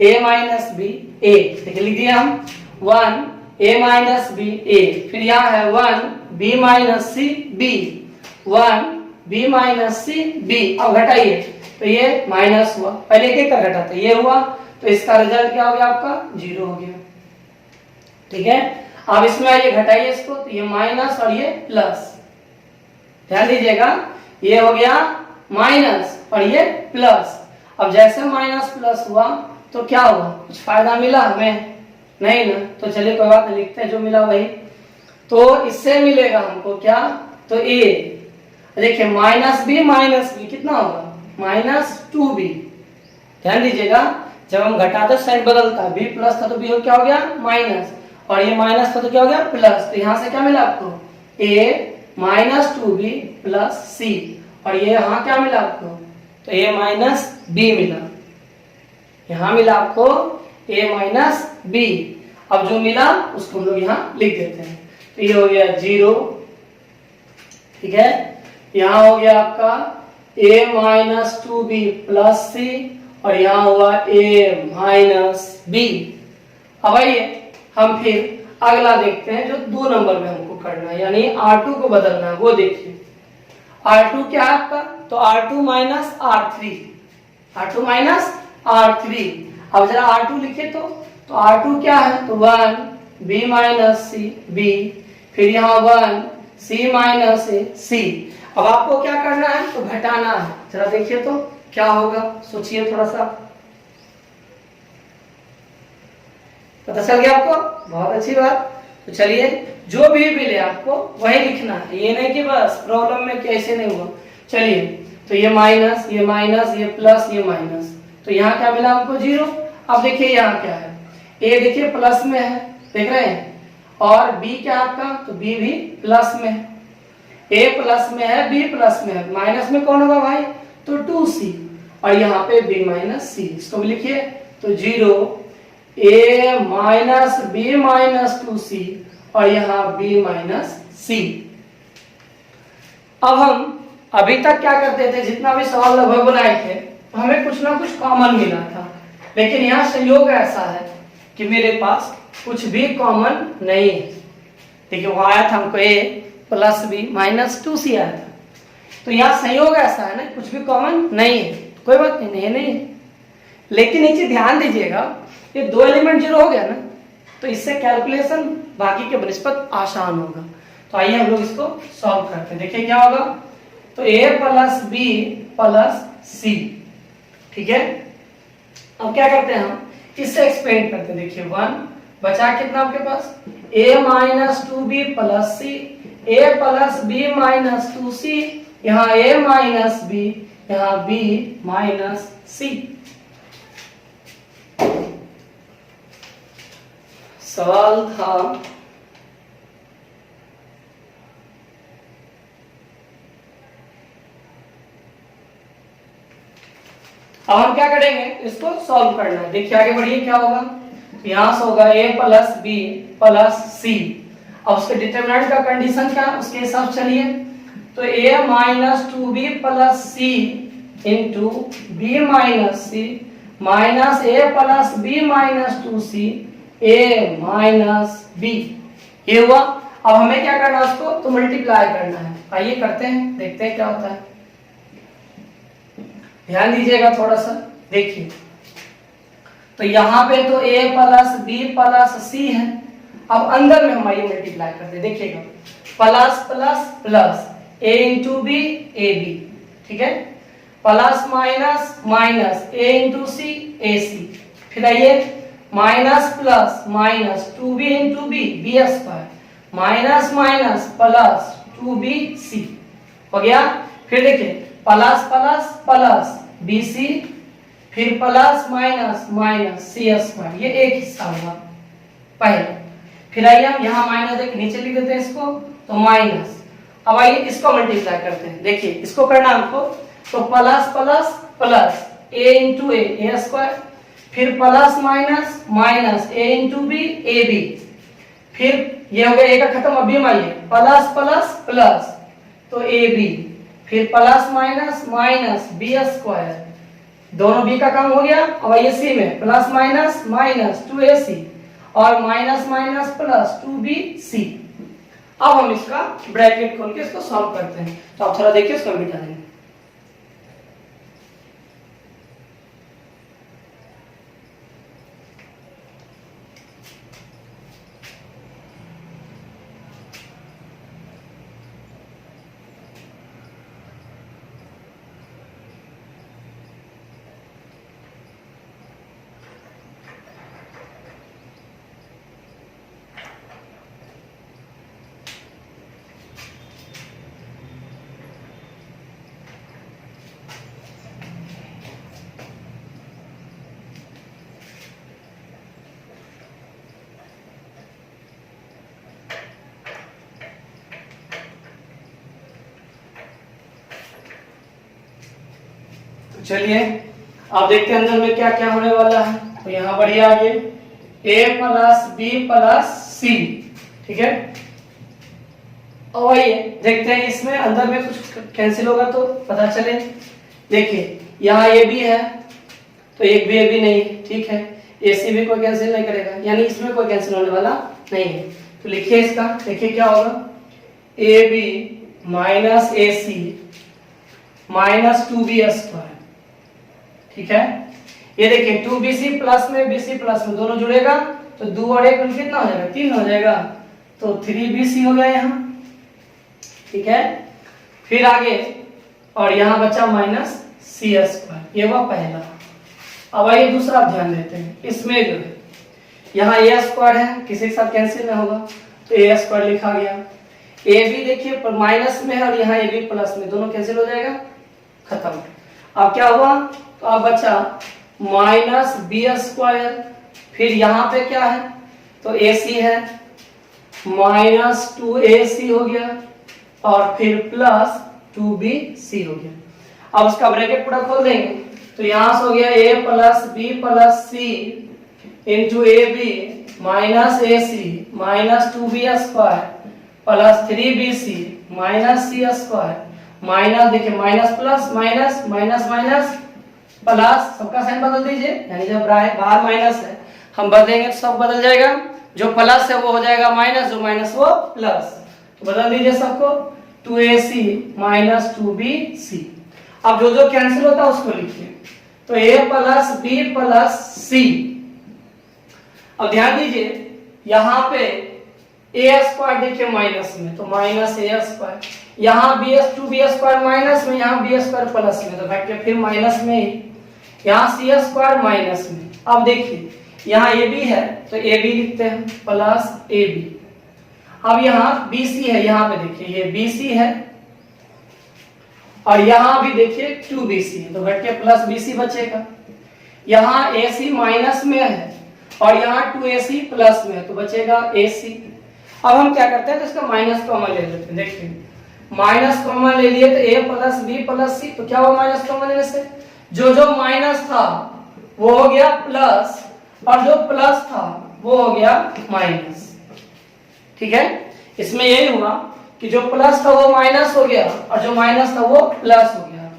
a माइनस b a। देखिए लिख दिया हम 1 a माइनस b a। फिर यहाँ है 1 b minus c b, 1 b minus c b। अब घटाइए तो ये माइनस हुआ, पहले एक का घटाते ये हुआ, तो इसका रिजल्ट क्या हो गया? आपका 0 हो गया। ठीक है। अब इसमें आइए घटाइए इसको, तो ये माइनस और ये प्लस। ध्यान दीजिएगा, ये हो गया माइनस और ये प्लस। अब जैसे माइनस प्लस हुआ तो क्या हुआ? कुछ फायदा मिला हमें? नहीं ना। तो चलिए कोई बात नहीं, लिखते हैं जो मिला वही। तो इससे मिलेगा हमको क्या? तो a। देखिए माइनस b कितना होगा? Minus 2b। ध्यान दीजिएगा, जब हम घटाते साइन बदलता है, b प्लस था तो b क्या हो गया? माइनस, और ये माइनस था तो क्या हो गया? प्लस। तो यहाँ से क्या मिला आपको? a minus 2b plus c, और ये यहाँ क्या मिला आपको? तो a माइनस b मिला। यहाँ मिला आपको a माइनस b। अब जो मिला उसको हम लोग यहाँ लिख देते हैं। तो ये हो गया 0। ठीक है। यहाँ हो गया आपका a minus 2b plus c, और यहाँ हुआ a माइनस b। अब आइए हम फिर अगला देखते हैं जो 2 नंबर में हमको करना है, यानी R2 को बदलना है। वो देखिए R2 क्या है आपका? तो R2 minus R3, R2 minus R3। अब जरा R2 लिखे तो R2 क्या है? तो 1 b माइनस c b, फिर यहाँ 1 c माइनस a c। अब आपको क्या करना है? तो घटाना है। जरा देखिए तो क्या होगा, सोचिए थोड़ा सा। पता चल गया आपको? बहुत अच्छी बात। तो चलिए जो भी मिले आपको वही लिखना है, ये नहीं कि बस प्रॉब्लम में कैसे नहीं हुआ। चलिए तो ये माइनस, ये माइनस, ये प्लस, ये माइनस, तो यहाँ क्या मिला हमको 0। अब देखिए यहाँ क्या है, ए देखिए प्लस में है, देख रहे हैं, और बी क्या आपका, तो बी भी प्लस में है। ए प्लस में है, बी प्लस में है, माइनस में कौन होगा भाई, तो 2c, और यहाँ पे b माइनस सी, इसको भी लिखिए। तो 0 a minus B minus 2c, और यहाँ b माइनस सी। अब हम अभी तक क्या करते थे, जितना भी सवाल लगभग बनाए थे तो हमें कुछ ना कुछ कॉमन मिला था, लेकिन यहाँ संयोग ऐसा है कि मेरे पास कुछ भी कॉमन नहीं है। देखिए वहां आया था हमको a plus B minus 2c आया था, तो यहाँ संयोग ऐसा है ना, कुछ भी कॉमन नहीं है, कोई बात नहीं, नहीं है। लेकिन नीचे ध्यान दीजिएगा, ये 2 एलिमेंट 0 हो गया ना, तो इससे कैलकुलेशन बाकी के बनिस्पत आसान होगा। तो आइए हम लोग इसको सॉल्व करते हैं, देखिए क्या होगा। तो a प्लस बी प्लस सी, ठीक है। अब क्या करते हैं हम, इससे एक्सपेंड करते हैं। देखिए 1 बचा कितना आपके पास, a minus 2b plus C, a plus b minus 2c, यहाँ a माइनस b, यहाँ b माइनस c। सवाल था अब हम क्या करेंगे, इसको सॉल्व करना है। देखिए आगे बढ़िए क्या होगा, तो यहां से होगा a plus B plus C. अब उसके डिटरमिनेंट का कंडीशन क्या है, उसके हिसाब चलिए। तो a minus 2b plus C into B minus C minus a plus B minus 2c a minus b, ये हुआ। अब हमें क्या करना है, उसको तो मल्टीप्लाई करना है। आइए करते हैं, देखते हैं क्या होता है। ध्यान दीजिएगा थोड़ा सा, देखिए तो यहाँ पे तो a प्लस बी प्लस सी है। अब अंदर में हम आइए मल्टीप्लाई करते हैं, देखिएगा plus plus plus a into B A B, ठीक है, plus minus minus a into C A C, फिर आइए minus plus minus 2b into B B square, minus minus plus 2b C, हो गया। फिर देखिए plus plus plus B C, फिर plus minus minus C square, ये एक हिस्सा हुआ पहले। फिर आइए हम यहाँ माइनस एक नीचे लिख देते हैं इसको, तो माइनस। अब आइए इसको मल्टीप्लाई करते हैं, देखिए इसको करना हमको, तो plus plus plus a into A square, फिर plus minus minus a into B A B, फिर ये हो गया a का खत्म, अभी हम आइए प्लस प्लस प्लस तो ए बी, फिर plus minus minus B square, दोनों b का काम हो गया। अब आइए सी में प्लस माइनस माइनस 2ac और माइनस माइनस प्लस 2bc। अब हम इसका ब्रैकेट खोल के इसको सॉल्व करते हैं, तो आप थोड़ा देखिए इसको मिटा देंगे। चलिए अब देखते हैं अंदर में क्या क्या होने वाला है। तो यहाँ बढ़िया आगे a प्लस बी प्लस सी, ठीक है। और आइए देखते हैं इसमें अंदर में कुछ कैंसिल होगा तो पता चले। देखिए यहाँ ए बी है, तो एक भी ए बी नहीं, ठीक है, ए सी भी कोई कैंसिल नहीं करेगा, यानी इसमें कोई कैंसिल होने वाला नहीं है। तो लिखिए इसका, देखिए क्या होगा, A B minus A C minus 2b square, ठीक है। ये देखिए 2bc प्लस में bc प्लस में दोनों जुड़ेगा, तो 2 और 1 कितना हो जाएगा, 3 हो जाएगा, तो 3bc हो गया यहाँ, ठीक है। फिर आगे और यहाँ बचा माइनस सी स्क्वायर, ये हुआ पहला। अब आइए दूसरा ध्यान देते हैं, इसमें जो है यहाँ ए स्क्वायर है, किसी के साथ कैंसिल ना होगा तो ए स्क्वायर लिखा गया। ए बी देखिए पर माइनस में है और यहाँ ए बी प्लस में, दोनों कैंसिल हो जाएगा, खत्म। अब क्या हुआ, तो अब बचा माइनस बी स्क्वायर, फिर यहाँ पे क्या है तो ए सी है, माइनस 2ac हो गया और फिर प्लस 2bc हो गया। अब उसका ब्रैकेट पूरा खोल देंगे तो यहां से हो गया a plus B plus C into A B minus A C minus 2b square plus 3bc minus C square minus, देखिए minus plus minus minus minus plus, सबका साइन बदल दीजिए, यानी जब बाहर माइनस है हम बदलेंगे तो सब बदल जाएगा, जो प्लस है वो हो जाएगा माइनस, जो माइनस वो प्लस, तो बदल दीजिए सबको, 2ac माइनस 2bc। अब जो जो कैंसिल होता है उसको लिखिए, तो a plus B plus C. अब ध्यान दीजिए यहाँ पे a स्क्वायर देखिए माइनस में, तो माइनस a स्क्वायर, यहाँ b स्क्वायर माइनस में, यहाँ b स्क्वायर प्लस में, तो बैठ के फिर माइनस में ही, यहाँ c स्क्वायर माइनस में। अब देखिए यहाँ ए बी है तो ए बी लिखते हैं प्लस ए बी। अब यहाँ बी सी है, यहाँ पे देखिए ये बी सी है और यहाँ भी देखिए 2bc है, तो घट के प्लस बी सी बचेगा। यहाँ ए सी माइनस में है और यहाँ 2ac प्लस में है, तो बचेगा ए सी। अब हम क्या करते हैं तो इसका माइनस कॉमन ले लेते हैं, देखिए माइनस कॉमन ले लिए तो ए प्लस बी प्लस सी, तो क्या हुआ माइनस कॉमन लेने से, जो जो माइनस था वो हो गया प्लस और जो प्लस था वो हो गया माइनस। ठीक है, इसमें यही हुआ कि जो प्लस था वो माइनस हो गया और जो माइनस था वो प्लस हो गया।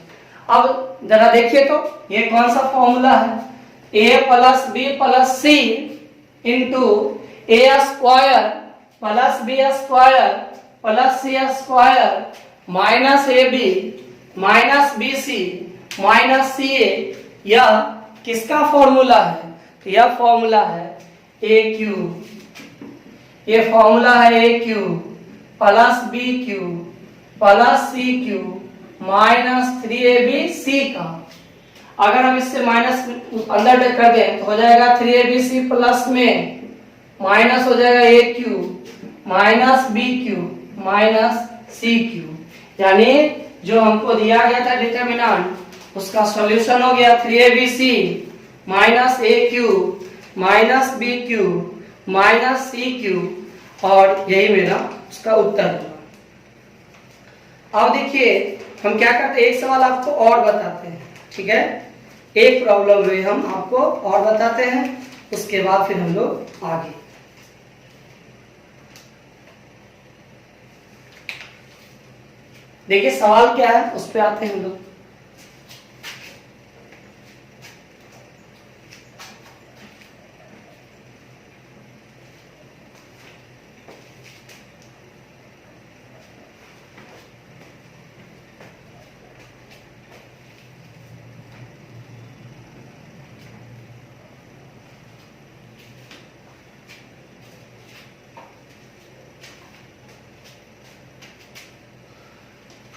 अब जरा देखिए तो ये कौन सा फॉर्मूला है, a plus B plus C into A square plus B square plus C square minus A B minus B C minus C A, यह किसका फॉर्मूला है, तो यह फॉर्मूला है ए क्यू, ये फॉर्मूला है A cube plus B cube plus C cube minus 3abc का। अगर हम इससे माइनस अंदर कर दें तो हो जाएगा 3abc प्लस में माइनस हो जाएगा A cube minus B cube minus C cube, यानी जो हमको दिया गया था डिटरमिनेंट उसका सॉल्यूशन हो गया 3abc minus A cube minus B cube minus C cube, और यही मेरा उसका उत्तर होगा। अब देखिए हम क्या करते हैं, एक सवाल आपको और बताते हैं, ठीक है, एक प्रॉब्लम में हम आपको और बताते हैं, उसके बाद फिर हम लोग आगे। देखिए सवाल क्या है उस पे आते हैं हम लोग।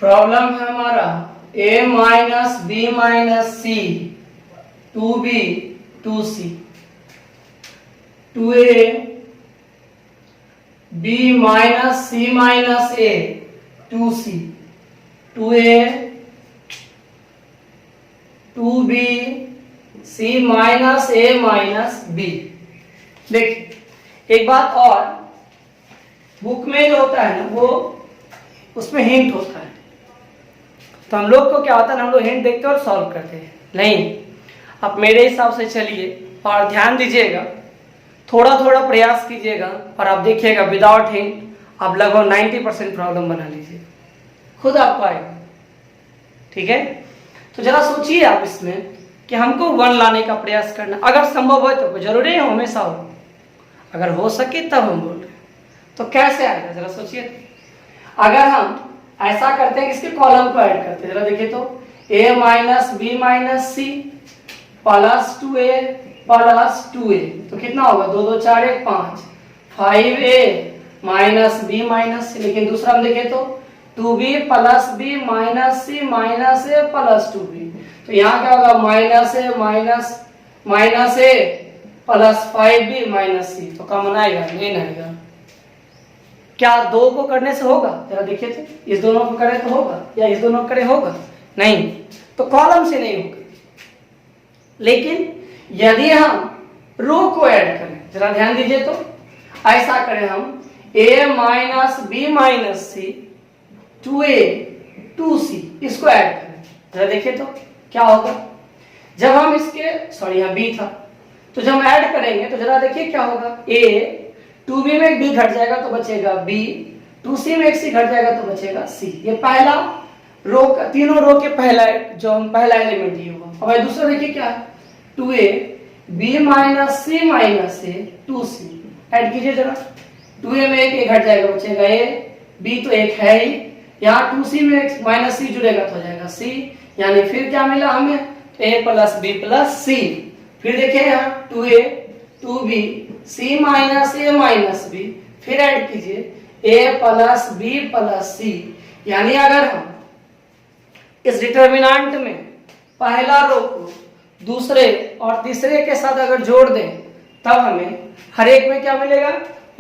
प्रॉब्लम है हमारा a minus B minus C 2b 2c 2a b minus C minus a 2c 2a 2b c minus a minus b। देखिए एक बात और, बुक में जो होता है ना वो उसमें हिंट होता है, तो हम लोग को क्या होता है ना, हम लोग हिंट देखते हैं और सॉल्व करते हैं। नहीं, आप मेरे हिसाब से चलिए और ध्यान दीजिएगा, थोड़ा थोड़ा प्रयास कीजिएगा और आप देखिएगा विदाउट हिंट आप लगभग 90% प्रॉब्लम बना लीजिए, खुद आपको आएगा। ठीक है, तो जरा सोचिए आप इसमें कि हमको 1 लाने का प्रयास करना, अगर संभव हो तो, जरूरी है हमेशा हो, अगर हो सके तब हम बोल रहे हैं, तो कैसे आएगा जरा सोचिए। अगर हम ऐसा करते हैं कि इसके कॉलम को ऐड करते हैं, जरा देखिए तो a minus B minus C plus 2a plus 2a, तो कितना होगा 2 2 4 1 5 5a माइनस बी माइनस सी। लेकिन दूसरा हम देखें तो 2b plus B minus C minus a plus 2b, तो यहाँ क्या होगा minus a minus minus a plus 5b minus C, तो कॉमन आएगा नहीं आएगा। क्या दो को करने से होगा? जरा देखिए तो, इस दोनों को करें तो होगा, या इस दोनों को करें होगा? नहीं, तो कॉलम से नहीं होगा। लेकिन यदि हम रो को ऐड करें, जरा ध्यान दीजिए तो, ऐसा करें हम a minus B minus C 2a 2c, इसको ऐड करें, जरा देखिए तो क्या होगा। जब हम इसके सॉरी यहाँ b था, तो जब हम ऐड करेंगे तो जरा देखिए क्या होगा। a 2b में एक b घट जाएगा तो बचेगा b, 2c में एक c घट जाएगा तो बचेगा c। ये पहला रो का, तीनों रो के पहला जो हम पहला एलिमेंट ये हुआ। अब दूसरा देखिए क्या है, 2a b minus c minus a 2c, add कीजिए जरा। 2a में एक घट जाएगा बचेगा a, b तो एक है ही, यहाँ 2c में एक माइनस c जुड़ेगा तो हो जाएगा c, यानी फिर क्या मिला हमें, a plus b plus c। फिर देखिए यहाँ 2a 2b c minus a minus b, फिर ऐड कीजिए a plus b plus c। यानी अगर हम इस डिटर्मिनेंट में पहला रो को दूसरे और तीसरे के साथ अगर जोड़ दें, तब हमें हर एक में क्या मिलेगा,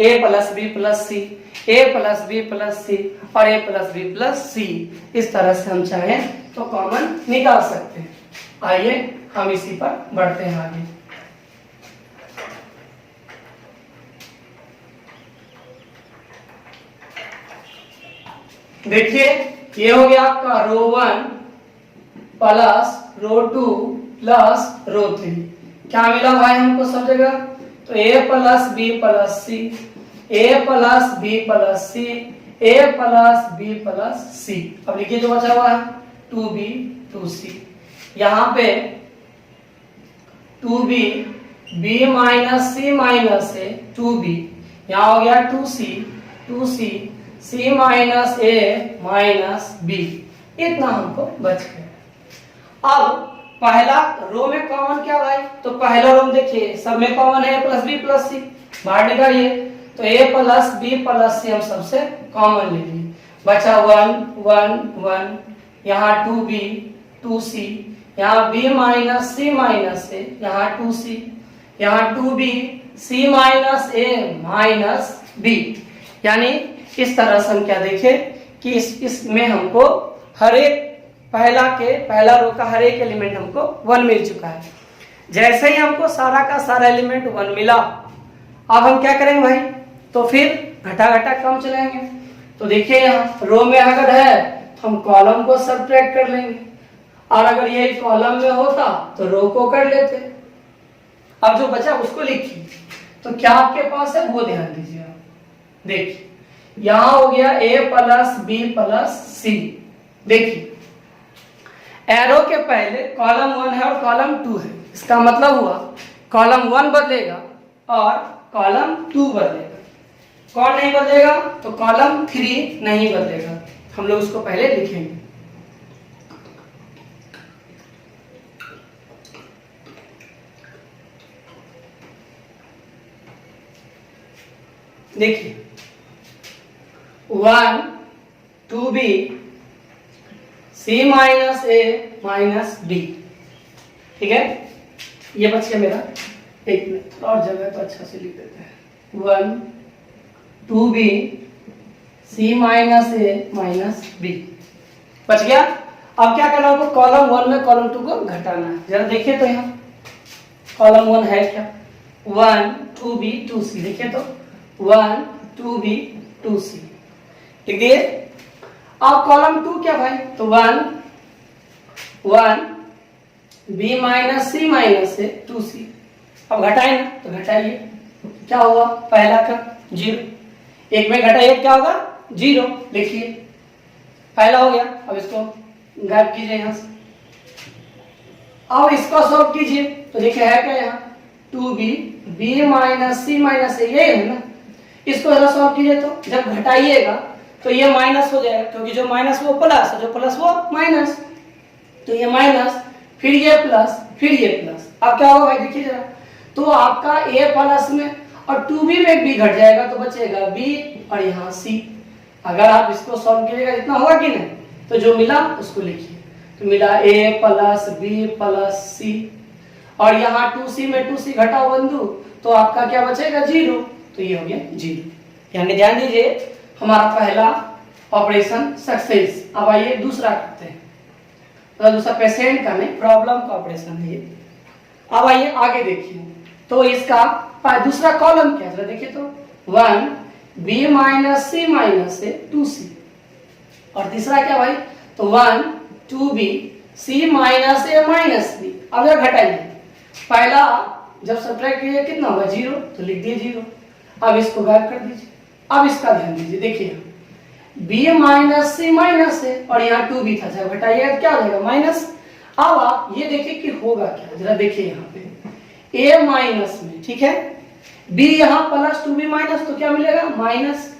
a plus B plus C, a plus B plus C और a plus B plus C. इस तरह से हम चाहें तो कॉमन निकाल सकते हैं। आइए हम इसी पर बढ़ते हैं आगे। देखिए ये हो गया आपका रो 1 प्लस रो 2 प्लस रो 3। क्या मिला भाई हमको सब जगह, तो a plus B plus C, a plus B plus C, a plus B plus C. अब लिखिए जो बचा हुआ है 2b 2c, यहाँ पे 2b b minus C minus a 2b, यहाँ हो गया 2c 2c c minus a minus b, इतना हमको बच गया। अब पहला रो में कॉमन क्या भाई, तो पहला रो में देखिए सब में कॉमन है प्लस बी प्लस सी, बाहर निकालिए तो a प्लस बी प्लस सी हम सबसे कॉमन ले लिए, बचा 1 1 1, यहाँ 2b 2c, यहाँ b minus C minus a, यहाँ 2c, यहाँ 2b c minus a minus b। यानी इस तरह से हम क्या देखें कि इसमें हमको हर एक पहला रो का हर एक एलिमेंट हमको 1 मिल चुका है। जैसे ही हमको सारा का सारा एलिमेंट 1 मिला, अब हम क्या करेंगे भाई, तो फिर घटा घटा कम चलेंगे। तो देखिए यहाँ रो में अगर है तो हम कॉलम को सब्ट्रैक्ट कर लेंगे, और अगर ये कॉलम में होता तो रो को कर लेते। अब जो बचा उसको लिखिए, तो क्या आपके पास है वो ध्यान दीजिए। देखिए यहाँ हो गया a प्लस बी प्लस सी। देखिए एरो के पहले कॉलम 1 है और कॉलम 2 है, इसका मतलब हुआ कॉलम 1 बदलेगा और कॉलम 2 बदलेगा। कौन नहीं बदलेगा, तो कॉलम 3 नहीं बदलेगा। हम लोग उसको पहले लिखेंगे। देखिए 1 2b c minus a minus b, ठीक है। ये बच गया मेरा, एक मिनट और जगह तो अच्छा से लिख देते हैं। 1 2b c minus a minus b बच गया। अब क्या करना होगा, कॉलम 1 में कॉलम 2 को घटाना है। जरा देखिए तो यहाँ कॉलम 1 है क्या, 1 2b 2c। देखिए तो 1 2b 2c, ठीक है। अब कॉलम 2 क्या भाई, तो 1 1 b माइनस सी माइनस से 2c। अब घटाए ना, तो घटाइए, क्या होगा, पहला का 0, एक में घटाइए क्या होगा 0। लिखिए पहला हो गया। अब इसको गायब कीजिए यहाँ से। अब इसको सॉल्व कीजिए, तो देखिए है क्या यहाँ 2b b minus C minus से, ये है ना। इसको जरा सॉल्व कीजिए, तो जब घटाइएगा तो ये माइनस हो जाएगा, क्योंकि जो माइनस वो प्लस है, जो प्लस वो माइनस, तो ये माइनस फिर ये प्लस फिर ये प्लस। अब क्या होगा भाई देखिए जरा, तो आपका a प्लस में और 2b में b घट जाएगा तो बचेगा b और यहाँ c। अगर आप इसको सॉल्व कीजिएगा इतना होगा कि नहीं, तो जो मिला उसको लिखिए। तो मिला a plus b plus c, और यहाँ 2c में 2c घटाओ बंधु, तो आपका क्या बचेगा 0, तो ये हो गया 0। यानी ध्यान दीजिए हमारा पहला ऑपरेशन सक्सेस। अब आइए दूसरा करते हैं, तो दूसरा पेशेंट का नहीं प्रॉब्लम का ऑपरेशन है ये। अब आइए आगे देखिए, तो इसका दूसरा कॉलम क्या है देखिए, तो 1b माइनस c माइनस ए 2c, और तीसरा क्या भाई, तो 1 2b c माइनस ए माइनस b। अब यह घटाइए, पहला जब सब्ट्रैक्ट कीजिए कितना होगा 0, तो लिख दिए 0। अब इसको गायब कर दीजिए। अब इसका ध्यान दीजिए, देखिए b माइनस c माइनस है और यहाँ 2b था, जब घटाइएगा तो क्या हो जाएगा माइनस। अब आप ये देखिए कि होगा क्या, जरा देखिए यहाँ पे a माइनस में, ठीक है, b यहाँ प्लस 2b माइनस, तो क्या मिलेगा माइनस,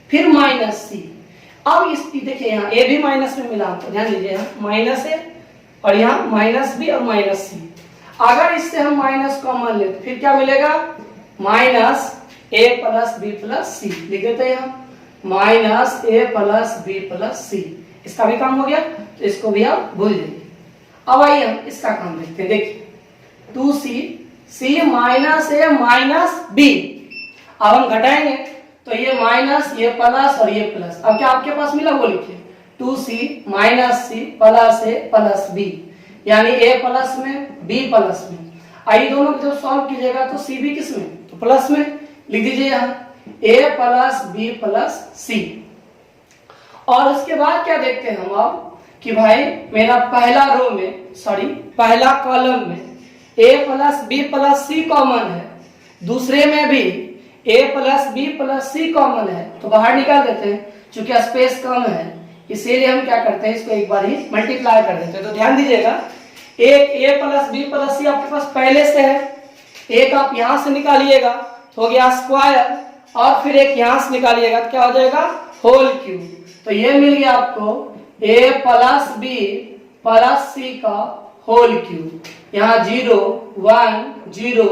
फिर माइनस c। अब इस देखिए यहाँ a भी माइनस में मिला, तो ध्यान दीजिए यहाँ माइनस है और यहाँ माइनस b और माइनस c। अगर इससे हम माइनस कॉमन ले तो फिर क्या मिलेगा minus a plus b plus c। लिख देते हैं यहाँ minus a plus b plus c। इसका भी काम हो गया, तो इसको भी आप भूल जाइए। अब आइए हम इसका काम देखते हैं। देखिए 2c c minus a minus b, अब हम घटाएंगे तो ये माइनस, ये प्लस और ये प्लस। अब क्या आपके पास मिला वो लिखिए 2c minus c plus a plus b, यानी a प्लस में b प्लस में। आइए दोनों को जब सॉल्व कीजिएगा तो c भी किस में, तो प्लस में। लिख दीजिए यहाँ a plus b plus c। और उसके बाद क्या देखते हैं हम अब कि भाई मेरा पहला रो में, सॉरी पहला कॉलम में a plus b plus c common है, दूसरे में भी a plus b plus c common है, तो बाहर निकाल देते हैं। चूंकि स्पेस कम है इसीलिए हम क्या करते हैं, इसको एक बार ही मल्टीप्लाई कर देते हैं। तो ध्यान दीजिएगा एक a plus b plus c आपके पास पहले से है, एक आप यहां से निकालिएगा तो हो गया स्क्वायर, और फिर एक यहां से निकालिएगा तो क्या हो जाएगा होल क्यूब। तो ये मिल गया आपको a plus b plus c का होल क्यूब। यहाँ 0 1 0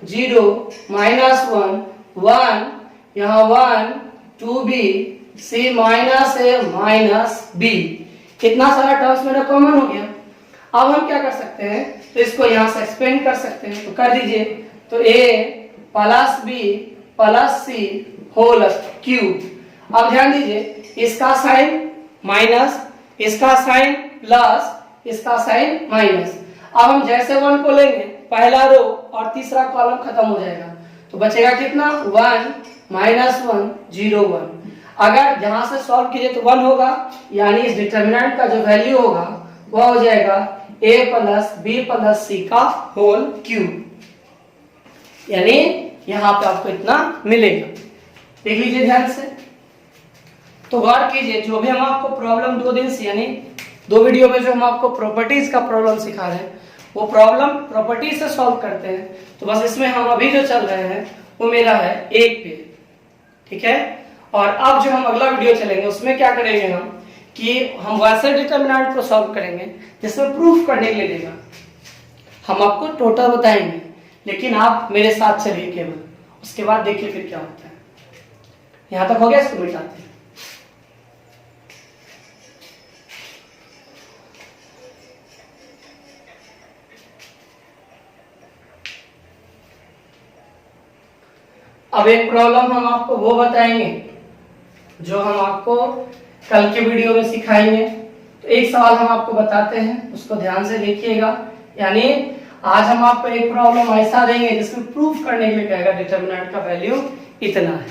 0 माइनस 1 1, यहाँ 1 2b c minus a minus b। कितना सारा टर्म्स मेरा कॉमन हो गया। अब हम क्या कर सकते हैं, तो इसको यहाँ से एक्सपेंड कर सकते हैं, तो कर दीजिए। तो a plus b plus c whole cube. अब ध्यान दीजिए इसका साइन माइनस, इसका साइन प्लस, इसका साइन माइनस। अब हम जैसे 1 को लेंगे पहला रो और तीसरा कॉलम खत्म हो जाएगा, तो बचेगा कितना 1 माइनस 1 0 1। अगर जहां से सॉल्व कीजिए तो 1 होगा, यानी इस डिटर्मिनेंट का जो वैल्यू होगा वह हो जाएगा a plus b plus c का होल क्यूब, यानी यहाँ पे आपको इतना मिलेगा। देख लीजिए ध्यान से, तो गौर कीजिए जो भी हम आपको प्रॉब्लम 2 दिन से, यानी 2 वीडियो में जो हम आपको प्रॉपर्टीज का प्रॉब्लम सिखा रहे हैं वो प्रॉब्लम प्रॉपर्टी से सॉल्व करते हैं। तो बस इसमें हम अभी जो चल रहे हैं वो मेरा है 1 पे, ठीक है। और अब जो हम अगला वीडियो चलेंगे उसमें क्या करेंगे हम कि हम वैसे डिटर्मिनेंट को सॉल्व करेंगे जिसमें प्रूफ करने के लिए देगा। हम आपको टोटल बताएंगे, लेकिन आप मेरे साथ चलिए केवल, उसके बाद देखिए फिर क्या होता है। यहां तक हो गया, इसको मिटाते हैं। अब एक प्रॉब्लम हम आपको वो बताएंगे जो हम आपको कल के वीडियो में सिखाएंगे। तो एक सवाल हम आपको बताते हैं, उसको ध्यान से देखिएगा। यानी आज हम आपको एक प्रॉब्लम ऐसा देंगे जिसमें प्रूफ करने के लिए कहेगा डिटर्मिनेंट का वैल्यू इतना है।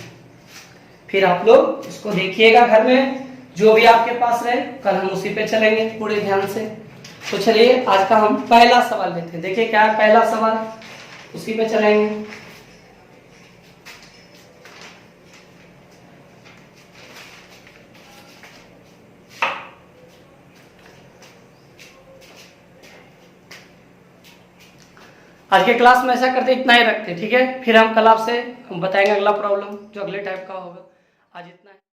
फिर आप लोग उसको देखिएगा घर में, जो भी आपके पास रहे, कल हम उसी पे चलेंगे पूरे ध्यान से। तो चलिए आज का हम पहला सवाल लेते हैं। देखिए क्या है पहला सवाल, उसी पे चलेंगे। आज के क्लास में ऐसा करते इतना ही रखते, ठीक है। फिर हम कल आपसे बताएंगे अगला प्रॉब्लम जो अगले टाइप का होगा। आज इतना।